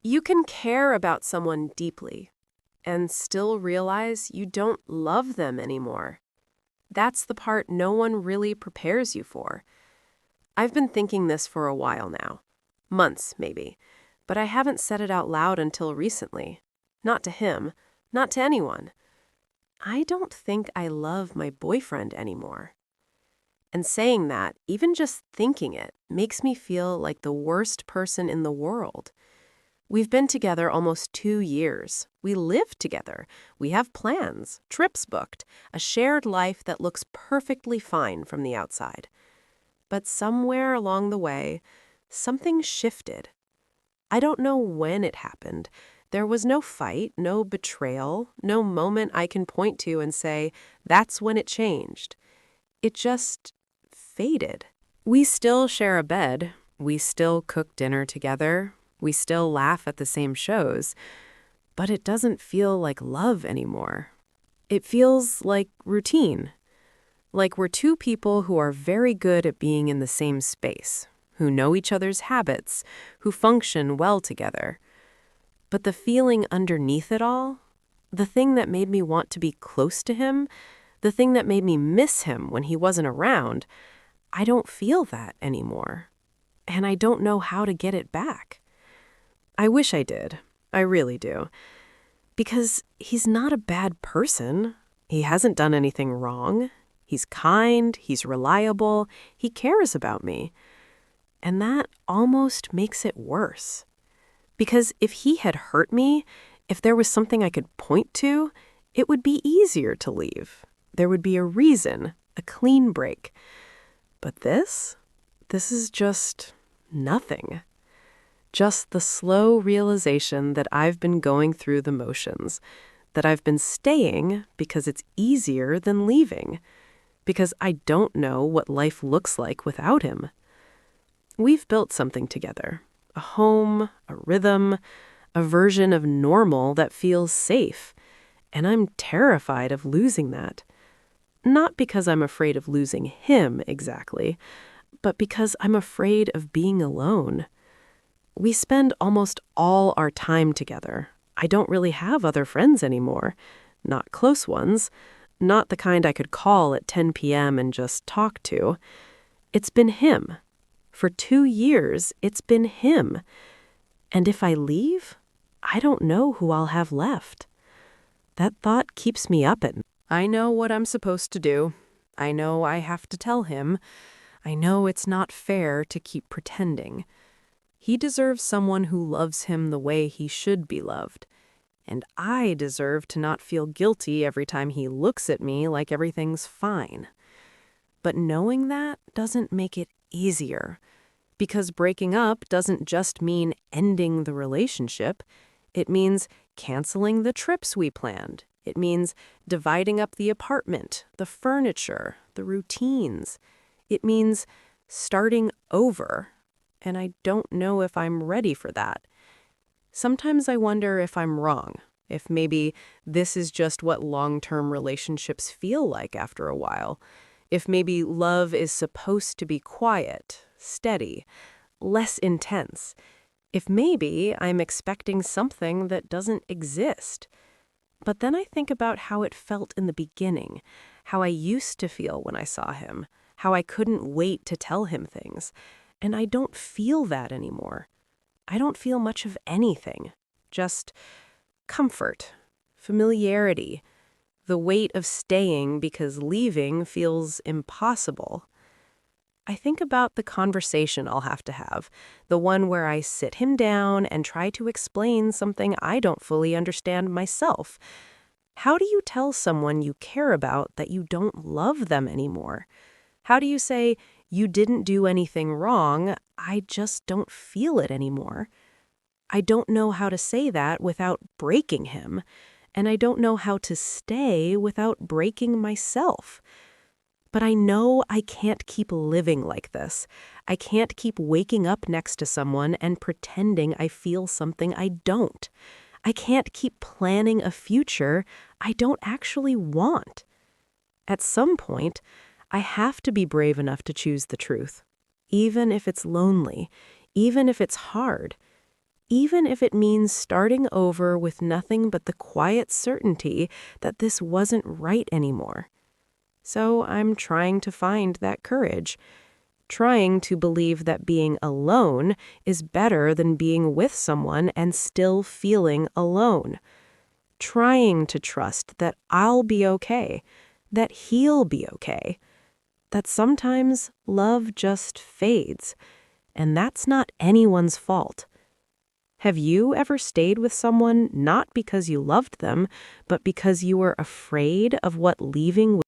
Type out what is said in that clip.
You can care about someone deeply and still realize you don't love them anymore. That's the part no one really prepares you for. I've been thinking this for a while now, months maybe, but I haven't said it out loud until recently. Not to him, not to anyone. I don't think I love my boyfriend anymore. And saying that, even just thinking it, makes me feel like the worst person in the world. We've been together almost 2 years. We live together. We have plans, trips booked, a shared life that looks perfectly fine from the outside. But somewhere along the way, something shifted. I don't know when it happened. There was no fight, no betrayal, no moment I can point to and say, that's when it changed. It just faded. We still share a bed. We still cook dinner together. We still laugh at the same shows. But it doesn't feel like love anymore. It feels like routine. Like we're two people who are very good at being in the same space, who know each other's habits, who function well together. But the feeling underneath it all, the thing that made me want to be close to him, the thing that made me miss him when he wasn't around, I don't feel that anymore. And I don't know how to get it back. I wish I did. I really do. Because he's not a bad person. He hasn't done anything wrong. He's kind, he's reliable, he cares about me. And that almost makes it worse. Because if he had hurt me, if there was something I could point to, it would be easier to leave. There would be a reason, a clean break. But this is just nothing. Just the slow realization that I've been going through the motions, that I've been staying because it's easier than leaving, because I don't know what life looks like without him. We've built something together, a home, a rhythm, a version of normal that feels safe, and I'm terrified of losing that. Not because I'm afraid of losing him exactly, but because I'm afraid of being alone. We spend almost all our time together. I don't really have other friends anymore. Not close ones. Not the kind I could call at 10 p.m. and just talk to. It's been him. For 2 years, it's been him. And if I leave, I don't know who I'll have left. That thought keeps me up at night. I know what I'm supposed to do. I know I have to tell him. I know it's not fair to keep pretending. He deserves someone who loves him the way he should be loved. And I deserve to not feel guilty every time he looks at me like everything's fine. But knowing that doesn't make it easier. Because breaking up doesn't just mean ending the relationship. It means canceling the trips we planned. It means dividing up the apartment, the furniture, the routines. It means starting over. And I don't know if I'm ready for that. Sometimes I wonder if I'm wrong, if maybe this is just what long-term relationships feel like after a while, if maybe love is supposed to be quiet, steady, less intense, if maybe I'm expecting something that doesn't exist. But then I think about how it felt in the beginning, how I used to feel when I saw him, how I couldn't wait to tell him things. And I don't feel that anymore. I don't feel much of anything. Just comfort, familiarity, the weight of staying because leaving feels impossible. I think about the conversation I'll have to have, the one where I sit him down and try to explain something I don't fully understand myself. How do you tell someone you care about that you don't love them anymore? How do you say, you didn't do anything wrong, I just don't feel it anymore? I don't know how to say that without breaking him, and I don't know how to stay without breaking myself. But I know I can't keep living like this. I can't keep waking up next to someone and pretending I feel something I don't. I can't keep planning a future I don't actually want. At some point, I have to be brave enough to choose the truth, even if it's lonely, even if it's hard. even if it means starting over with nothing but the quiet certainty that this wasn't right anymore. So I'm trying to find that courage, trying to believe that being alone is better than being with someone and still feeling alone, trying to trust that I'll be okay, that he'll be okay, that sometimes love just fades, and that's not anyone's fault. Have you ever stayed with someone not because you loved them, but because you were afraid of what leaving